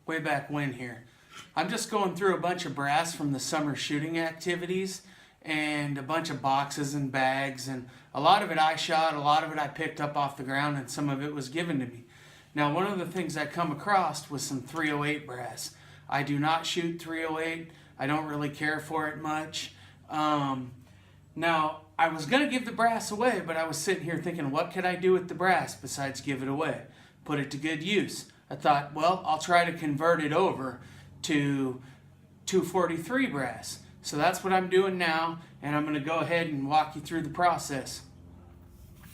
way back when here. I'm just going through a bunch of brass from the summer shooting activities and a bunch of boxes and bags, and a lot of it I shot, a lot of it I picked up off the ground, and some of it was given to me. Now, one of the things I come across was some 308 brass. I do not shoot 308. I don't really care for it much. Now, I was going to give the brass away, but I was sitting here thinking, what could I do with the brass besides give it away? Put it to good use. I thought, well, I'll try to convert it over to 243 brass. So that's what I'm doing now, and I'm going to go ahead and walk you through the process.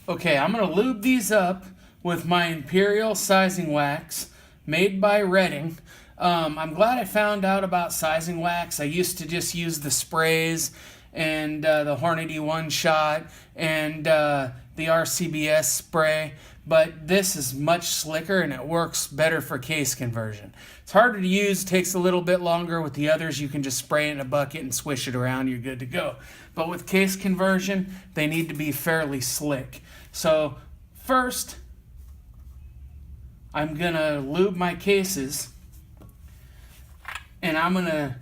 Okay, I'm going to lube these up with my Imperial sizing wax made by Redding. I'm glad I found out about sizing wax. I used to just use the sprays and the Hornady One Shot and the RCBS spray, but this is much slicker and it works better for case conversion. It's harder to use, takes a little bit longer. With the others, you can just spray it in a bucket and swish it around, you're good to go. But with case conversion, they need to be fairly slick. So first, I'm gonna lube my cases, and I'm gonna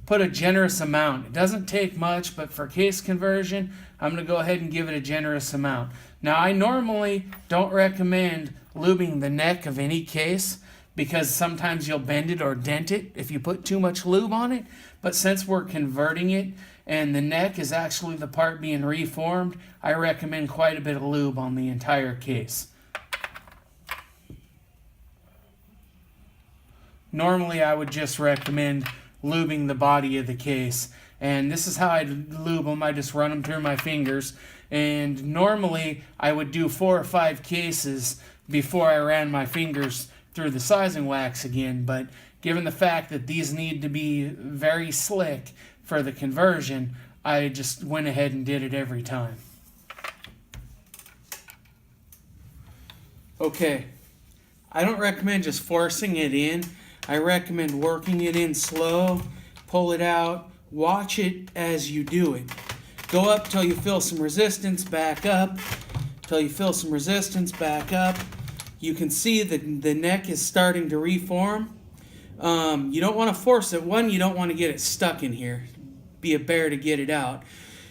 put a generous amount. It doesn't take much, but for case conversion, I'm gonna go ahead and give it a generous amount. Now, I normally don't recommend lubing the neck of any case because sometimes you'll bend it or dent it if you put too much lube on it. But since we're converting it and the neck is actually the part being reformed, I recommend quite a bit of lube on the entire case. Normally, I would just recommend lubing the body of the case. And this is how I lube them. I just run them through my fingers. And normally, I would do 4 or 5 cases before I ran my fingers through the sizing wax again. But given the fact that these need to be very slick for the conversion, I just went ahead and did it every time. Okay, I don't recommend just forcing it in. I recommend working it in slow, pull it out, watch it as you do it. Go up till you feel some resistance, back up, till you feel some resistance, back up. You can see that the neck is starting to reform. You don't want to force it. 1, you don't want to get it stuck in here. Be a bear to get it out.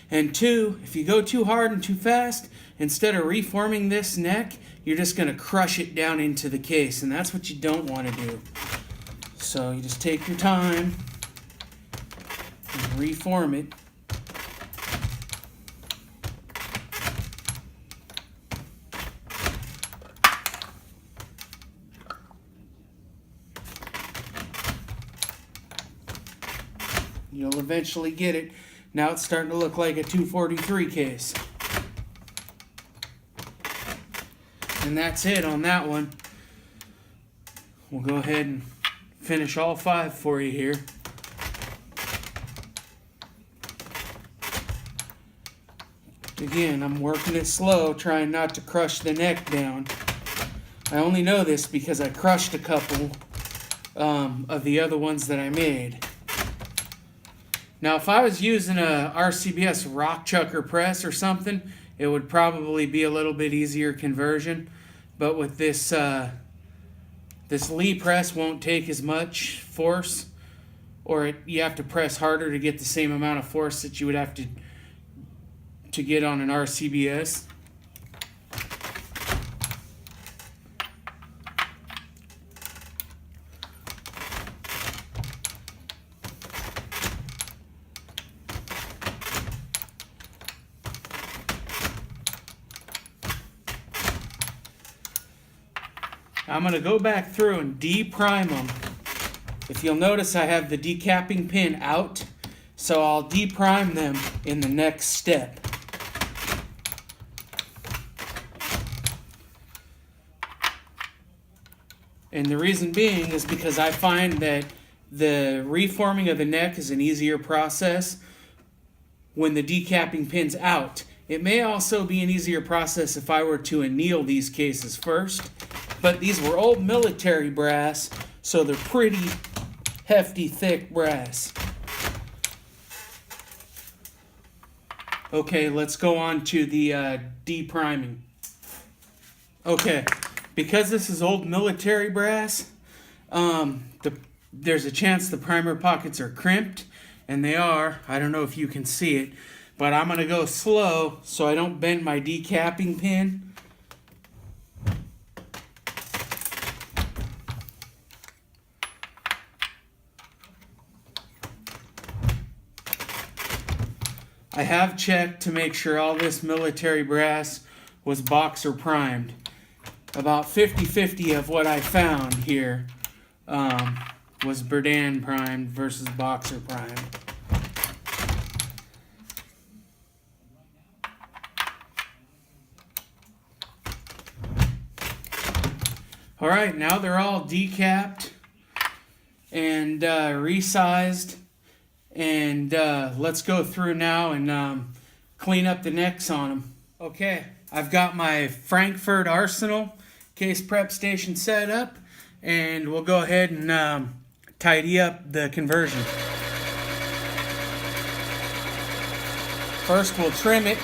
And 2, if you go too hard and too fast, instead of reforming this neck, you're just going to crush it down into the case, and that's what you don't want to do. So you just take your time and reform it. You'll eventually get it. Now it's starting to look like a 243 case. And that's it on that one. We'll go ahead and finish all 5 for you here. Again, I'm working it slow, trying not to crush the neck down. I only know this because I crushed a couple of the other ones that I made. Now, if I was using a RCBS rock chucker press or something, it would probably be a little bit easier conversion. But with this this Lee press won't take as much force, or you have to press harder to get the same amount of force that you would have to get on an RCBS. I'm going to go back through and deprime them. If you'll notice, I have the decapping pin out, so I'll deprime them in the next step. And the reason being is because I find that the reforming of the neck is an easier process when the decapping pin's out. It may also be an easier process if I were to anneal these cases first. But these were old military brass, so they're pretty hefty, thick brass. Okay, let's go on to the depriming. Okay, because this is old military brass, There's a chance the primer pockets are crimped, and they are. I don't know if you can see it, but I'm going to go slow so I don't bend my decapping pin. I have checked to make sure all this military brass was boxer primed. About 50-50 of what I found here was Berdan primed versus boxer primed. Alright, now they're all decapped and resized. And let's go through now and clean up the necks on them. Okay, I've got my Frankfurt Arsenal case prep station set up, and we'll go ahead and tidy up the conversion. First we'll trim it.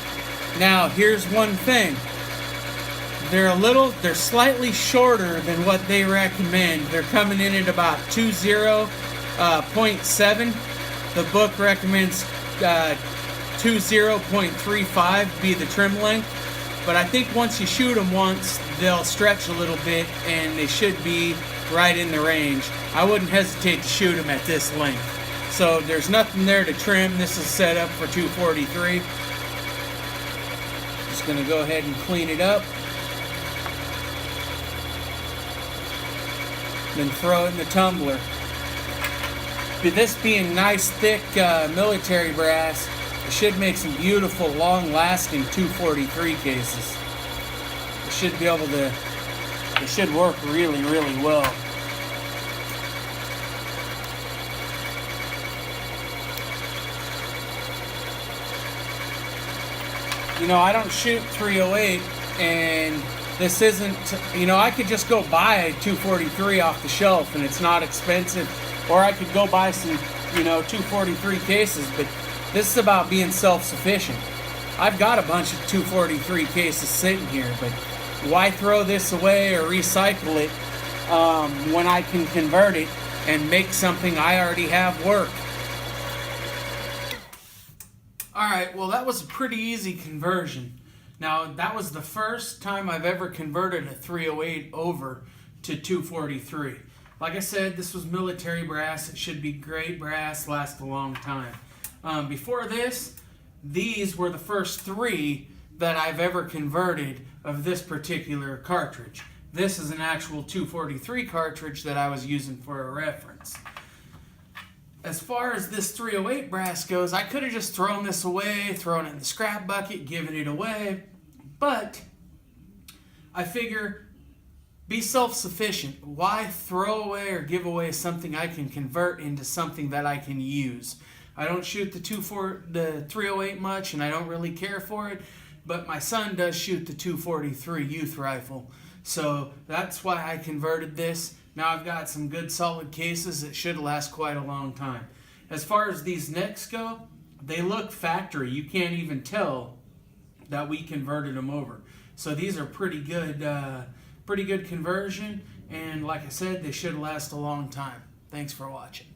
Now here's one thing. They're slightly shorter than what they recommend. They're coming in at about 20.7. The book recommends 20.35 be the trim length, but I think once you shoot them once, they'll stretch a little bit and they should be right in the range. I wouldn't hesitate to shoot them at this length. So there's nothing there to trim. This is set up for 243. Just going to go ahead and clean it up. Then throw it in the tumbler. This being nice, thick military brass, it should make some beautiful, long-lasting 243 cases. It should work really, really well. You know, I don't shoot 308, and this isn't, I could just go buy a 243 off the shelf, and it's not expensive. Or I could go buy some, 243 cases, but this is about being self-sufficient. I've got a bunch of 243 cases sitting here, but why throw this away or recycle it when I can convert it and make something I already have work? Alright, well that was a pretty easy conversion. Now, that was the first time I've ever converted a 308 over to 243. Like I said, this was military brass. It should be great brass, last a long time. Before this, these were the first 3 that I've ever converted of this particular cartridge. This is an actual 243 cartridge that I was using for a reference. As far as this 308 brass goes, I could have just thrown this away, thrown it in the scrap bucket, given it away, but I figure, be self-sufficient. Why throw away or give away something I can convert into something that I can use? I don't shoot the 308 much, and I don't really care for it, but my son does shoot the 243 youth rifle. So that's why I converted this. Now I've got some good solid cases that should last quite a long time. As far as these necks go, they look factory. You can't even tell that we converted them over. So these are pretty good conversion, and like I said, they should last a long time. Thanks for watching.